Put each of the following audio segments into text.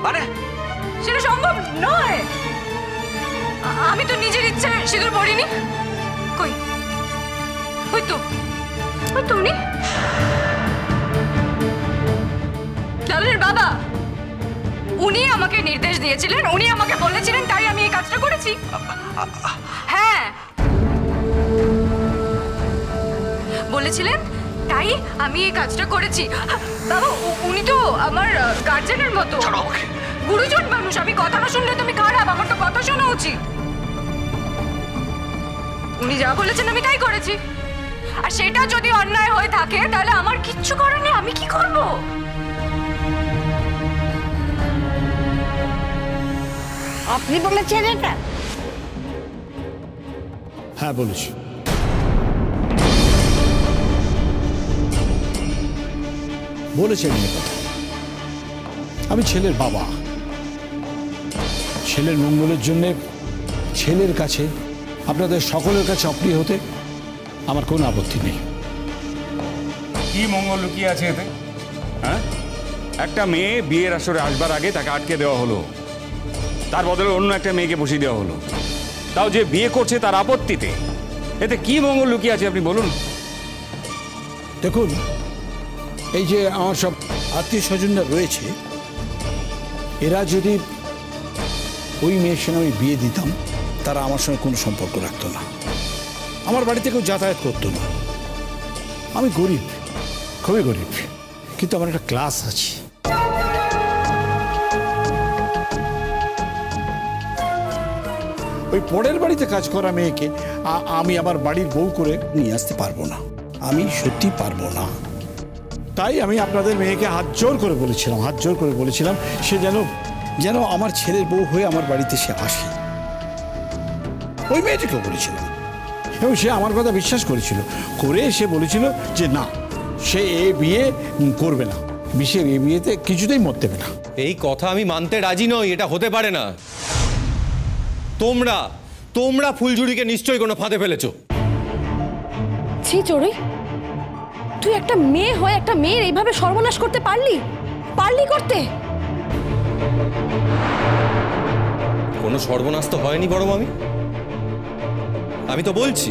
মানে সেটা সম্ভব নয়। আমি তো নিজের ইচ্ছে সিঁদুর পরিনি। কই ওই তো উনি লালনের বাবা, উনি আমাকে নির্দেশ দিয়েছিলেন, উনি আমাকে বলেছিলেন, তাই আমি এই কাজটা করেছি। হ্যাঁ বলেছিলেন, তাই আমি এই কাজটা করেছি। বাবা উনি তো আমার গার্জেনের মতো, গুরুজন মানুষ। আমি কথা না শুনলে তুমি খারাপ, আমার তো কথা শোনা উচিত। উনি যা বলেছেন আমি তাই করেছি। আর সেটা যদি অন্যায় হয়ে থাকে তাহলে আমার কিচ্ছু করার নেই, আমি কি করব? আপনি বলেছেন এটা? হ্যাঁ বলেছি। বলেছেন এই কথা। আমি ছেলের বাবা, ছেলের মঙ্গলের জন্য ছেলের কাছে, আপনাদের সকলের কাছে অপ্রিয় হতে আমার কোনো আপত্তি নেই। কি মঙ্গল লুকিয়ে আছে এতে? হ্যাঁ, একটা মেয়ে বিয়ের আসরে আসবার আগে তাকে আটকে দেওয়া হলো, তার বদলে অন্য একটা মেয়েকে বসিয়ে দেওয়া হলো, তাও যে বিয়ে করছে তার আপত্তিতে। এতে কি মঙ্গল লুকিয়ে আছে আপনি বলুন। দেখুন, এই যে আমার সব আত্মীয় স্বজনরা রয়েছে, এরা যদি ওই মেয়ের সঙ্গে আমি বিয়ে দিতাম, তারা আমার সঙ্গে কোনো সম্পর্ক রাখতো না, আমার বাড়িতে কেউ যাতায়াত করতো না। আমি গরিব, খুবই গরিব, কিন্তু আমার একটা ক্লাস আছে। ওই পরের বাড়িতে কাজ করা মেয়েকে আমি আমার বাড়ির বউ করে নিয়ে আসতে পারবো না, আমি সত্যি পারবো না। তাই আমি আপনাদের মেয়েকে হাত জোর করে বলেছিলাম সে যেন আমার ছেলের বউ হয়ে আমার বাড়িতে সে আসে। ওই মেয়েটিকেও বলেছিলাম, এবং সে আমার কথা বিশ্বাস করেছিল, করে সে বলেছিল যে না, সে এ বিয়ে করবে না, সে এ বিয়েতে কিছুতেই মত দেবে না। এই কথা আমি মানতে রাজি নই, এটা হতে পারে না। তোমরা ফুলঝুরিকে নিশ্চয়ই কোনো ফাঁদে ফেলেছো। ছি চড়ুই, তুই একটা মেয়ে হয়ে একটা মেয়ের এইভাবে সর্বনাশ করতে পারলি করতে? কোনো সর্বনাশ তো হয়নি বড় মামি। আমি তো বলছি,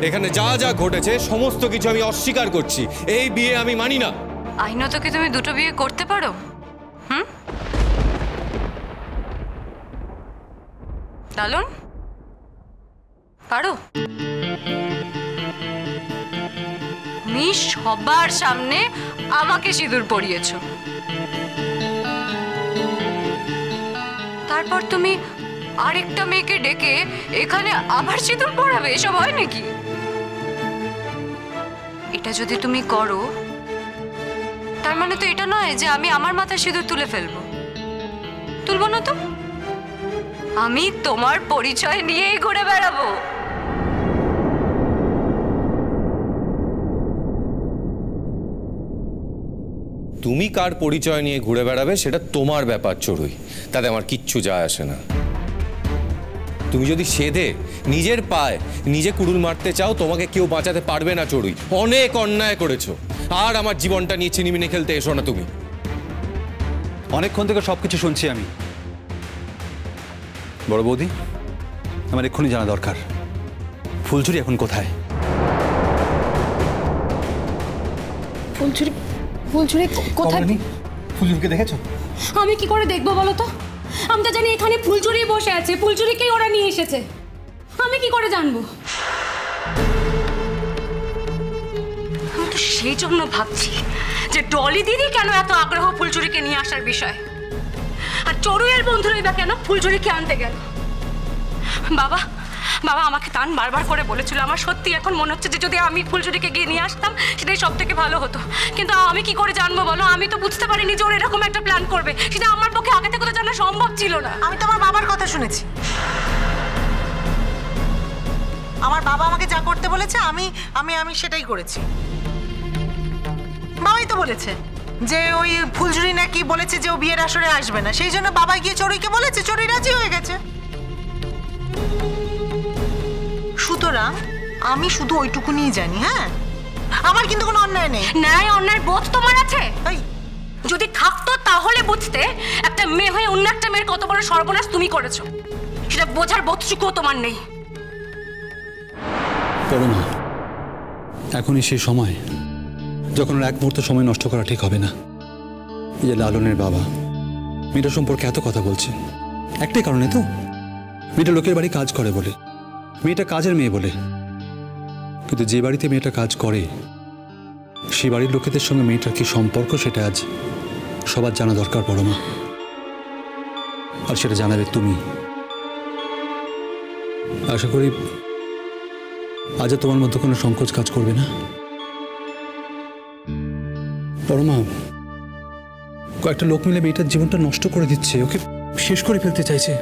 এখানে যা যা ঘটেছে সমস্ত কিছু আমি অস্বীকার করছি। এই বিয়ে আমি মানি না। আইনত কি তুমি দুটো বিয়ে করতে পারো? লালন, পারো? তুমি সবার সামনে আমাকে সিঁদুর পরিয়েছ, তারপর তুমি আরেকটা মেয়েকে ডেকে এখানে আবার সিঁদুর পরাবে? এসব হয় নাকি? এটা যদি তুমি করো, তার মানে তো এটা নয় যে আমি আমার মাথায় সিঁদুর তুলে ফেলবো। তুলবো না তো, আমি তোমার পরিচয় নিয়েই ঘুরে বেড়াবো। তুমি কার পরিচয় নিয়ে ঘুরে বেড়াবে সেটা তোমার ব্যাপার চড়ুই, তাতে আমার কিচ্ছু যায় আসে না। তুমি যদি সেধে নিজের পায়ে নিজে কুড়ুল মারতে চাও, তোমাকে কেউ বাঁচাতে পারবে না চড়ুই। অনেক অন্যায় করেছো, আর আমার জীবনটা নিয়ে চিনিমিনি খেলতে এসো না তুমি। অনেকক্ষণ থেকে সবকিছু শুনছি আমি। বড় বৌদি, আমার এক্ষুনি জানা দরকার, ফুলঝুরি এখন কোথায়? ফুলঝুরি কোথায়? ফুলঝুরিকে দেখেছো? আমি কি করে দেখবো বলো তো? আমি তো জানি এখানে ফুলঝুরি বসে আছে, ফুলঝুরিকেই ওরা নিয়ে এসেছে। আমি কি করে জানবো? আমি তো সেই জন্য ভাবছি যে ডলি দিদি কেন এত আগ্রহ ফুলঝুরিকে নিয়ে আসার বিষয়, আর চড়ুইয়ের বন্ধুরাই বা কেন ফুলঝুরিকে আনতে গেল। বাবা আমাকে তান বারবার করে বলেছিল, আমার সত্যি এখন মনে হচ্ছে যে যদি আমি ফুলঝুরিকে গিয়ে নিয়ে আসতাম সেটাই সব থেকে ভালো হতো। কিন্তু আমি কি করে জানবো বলো? আমি তো বুঝতে পারিনি যে ওর এরকম একটা প্ল্যান করবে, সেটা আমার পক্ষে আগে থেকে তো জানা সম্ভব ছিল না। আমি তো আমার বাবার কথা শুনেছি, আমার বাবা আমাকে যা করতে বলেছে আমি আমি আমি সেটাই করেছি। বাবাই তো বলেছে যে ওই ফুলঝুরি নাকি বলেছে যে ও বিয়ের আসরে আসবে না, সেই জন্য বাবা গিয়ে চড়ুইকে বলেছে, চড়ুই রাজি হয়ে গেছে। সুতরাং আমি শুধু ওইটুকুনিই জানি। হ্যাঁ, আমার কিন্তু কোনো অন্যায় নেই। ন্যায় অন্যায় বোধ তোমার আছে? যদি থাকতো তাহলে বুঝতে একটা মেয়ে হয়ে অন্য একটা মেয়ের কত বড় সর্বনাশ তুমি করেছো। সেটা বোঝার বোধটুকুও তোমার নেই। পরমা, এখনই সেই সময় যখন আর এক মুহূর্ত সময় নষ্ট করা ঠিক হবে না। এই যে লালনের বাবা মেয়েটা সম্পর্কে এত কথা বলছে, একটাই কারণে তো, মেয়েটা লোকের বাড়ি কাজ করে বলে, মেয়েটা কাজের মেয়ে বলে। কিন্তু যে বাড়িতে মেয়েটা কাজ করে সেই বাড়ির লোকেদের সঙ্গে মেয়েটার কি সম্পর্ক সেটা আজ সবার জানা দরকার পরমা। আর সেটা জানাবে তুমি। আশা করি আজ তোমার মধ্যে কোনো সংকোচ কাজ করবে না। পরমা, কয়েকটা লোক মিলে মেয়েটার জীবনটা নষ্ট করে দিচ্ছে, ওকে শেষ করে ফেলতে চাইছে।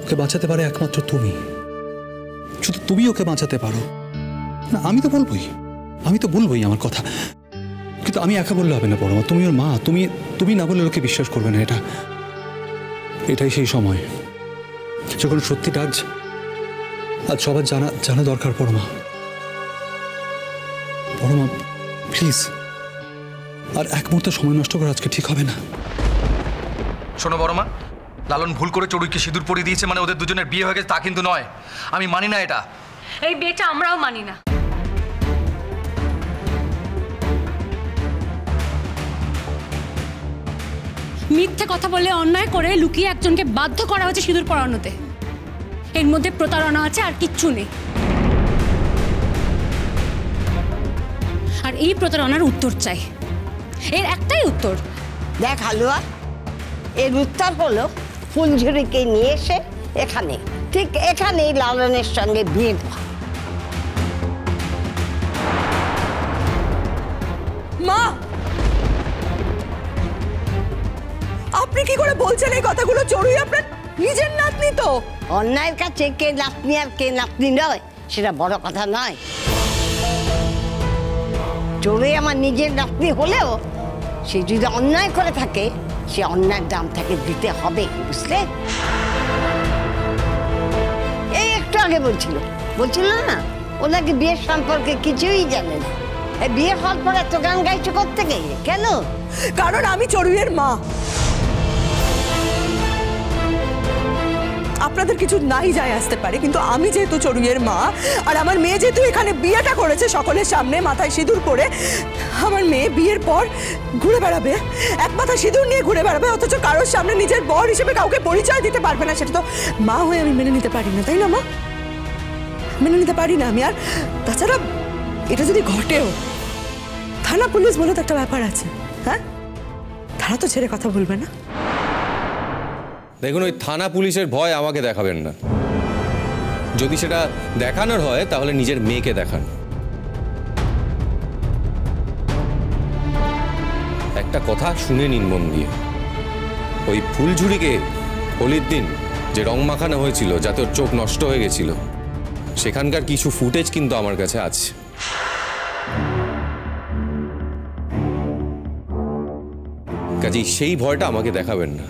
ওকে বাঁচাতে পারে একমাত্র তুমি, শুধু তুমি ওকে বাঁচাতে পারো। না, আমি তো বলবোই আমার কথা, কিন্তু আমি একা বললে হবে না পরমা। তুমি ওর মা, তুমি না বললে লোকে বিশ্বাস করবে না। এটাই সেই সময় যখন সত্যিটা আজ সবার জানা দরকার পরমা। প্লিজ, আর এক মুহূর্তে সময় নষ্ট করা আজকে ঠিক হবে না। শোনো বড় মা, লালন ভুল করে চড়ুইকে সিঁদুর পরিয়ে দিয়েছে মানে ওদের দুজনের বিয়ে হয়ে গেছে তা কিন্তু নয়। আমি মানি না এটা। এই বিয়েটা আমরাও মানি না। মিথ্যে কথা বলে অন্যায় করে লুকিয়ে একজনকে বাধ্য করা হচ্ছে সিঁদুর পরানোতে। এর মধ্যে প্রতারণা আছে, আর কিচ্ছু নেই। আর এই প্রতারণার উত্তর চাই, এর একটাই উত্তর। দেখ হালুয়া, এর উত্তর হলো ফুলঝুরিকে নিয়ে এসে এখানে, ঠিক এখানেই লালনের সঙ্গে বিয়ে দেওয়া। মা, আপনি কি করে বলছেন এই কথাগুলো? চড়ুই আপনার নিজের নাতনি তো। অন্যায়ের কাছে কে নাতনি আর কে নাতনি নয় সেটা বড় কথা নয়। চড়ুই আমার নিজের নাতনি হলেও সে যদি অন্যায় করে থাকে সে অন্যায়ের দাম তাকে দিতে হবে, বুঝলে? এই একটু আগে বলছিল না ও নাকি বিয়ের সম্পর্কে কিছুই জানে না। এই বিয়ে হওয়ার পর এত গান গাইছো করতে গিয়ে কেন? কারণ আমি চড়ুইয়ের মা। আপনাদের কিছু নাই যায় আসতে পারে, কিন্তু আমি যেহেতু চড়ুইয়ের মা, আর আমার মেয়ে যেহেতু এখানে বিয়েটা করেছে সকলের সামনে মাথায় সিঁদুর করে, আমার মেয়ে বিয়ের পর ঘুরে বেড়াবে, এক মাথা সিঁদুর নিয়ে ঘুরে বেড়াবে, অথচ কারোর সামনে নিজের বর হিসেবে কাউকে পরিচয় দিতে পারবে না। সেটা তো মা হয়ে আমি মেনে নিতে পারি না, তাই না মা? মেনে নিতে পারি না আমি। আর তাছাড়া এটা যদি ঘটেও, থানা পুলিশ বলে তো একটা ব্যাপার আছে, হ্যাঁ? তারা তো ছেড়ে কথা বলবে না। দেখুন, ওই থানা পুলিশের ভয় আমাকে দেখাবেন না। যদি সেটা দেখানোর হয় তাহলে নিজের মেয়েকে দেখান। একটা কথা শুনে নিন মন দিয়ে। ওই ফুলঝুরিকে হোলির দিন যে রং মাখানো হয়েছিল যাতে ওর চোখ নষ্ট হয়ে গেছিল, সেখানকার কিছু ফুটেজ কিন্তু আমার কাছে আছে। কাজেই সেই ভয়টা আমাকে দেখাবেন না।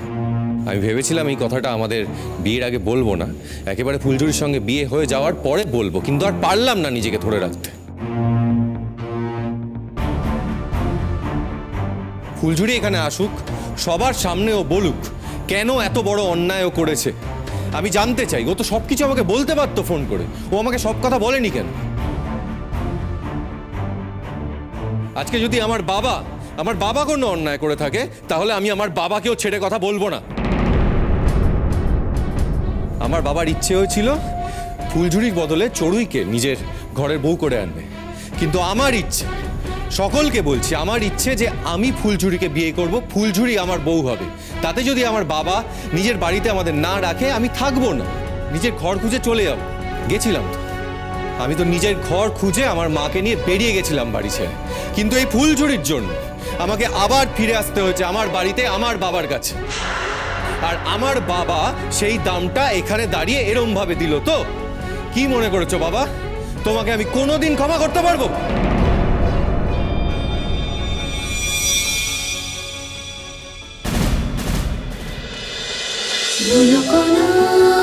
আমি ভেবেছিলাম এই কথাটা আমাদের বিয়ের আগে বলবো না, একেবারে ফুলঝুরির সঙ্গে বিয়ে হয়ে যাওয়ার পরে বলবো, কিন্তু আর পারলাম না নিজেকে ধরে রাখতে। ফুলঝুরি এখানে আসুক, সবার সামনে ও বলুক কেন এত বড় অন্যায় ও করেছে। আমি জানতে চাই। ও তো সবকিছু আমাকে বলতে পারতো ফোন করে, ও আমাকে সব কথা বলেনি কেন? আজকে যদি আমার বাবা কোনো অন্যায় করে থাকে তাহলে আমি আমার বাবাকেও ছেড়ে কথা বলবো না। আমার বাবার ইচ্ছে হয়েছিল ফুলঝুরির বদলে চড়ুইকে নিজের ঘরের বউ করে আনবে, কিন্তু আমার ইচ্ছে, সকলকে বলছি, আমার ইচ্ছে যে আমি ফুলঝুরিকে বিয়ে করব, ফুলঝুরি আমার বউ হবে। তাতে যদি আমার বাবা নিজের বাড়িতে আমাদের না রাখে আমি থাকবো না, নিজের ঘর খুঁজে চলে যাব। গেছিলাম তো, আমি তো নিজের ঘর খুঁজে আমার মাকে নিয়ে বেরিয়ে গেছিলাম বাড়ি ছেড়ে, কিন্তু এই ফুলঝুরির জন্য আমাকে আবার ফিরে আসতে হয়েছে আমার বাড়িতে, আমার বাবার কাছে। আর আমার বাবা সেই দামটা এখানে দাঁড়িয়ে এরম ভাবে দিল। তো কি মনে করেছো বাবা, তোমাকে আমি কোনোদিন ক্ষমা করতে পারবো? Bolo Kono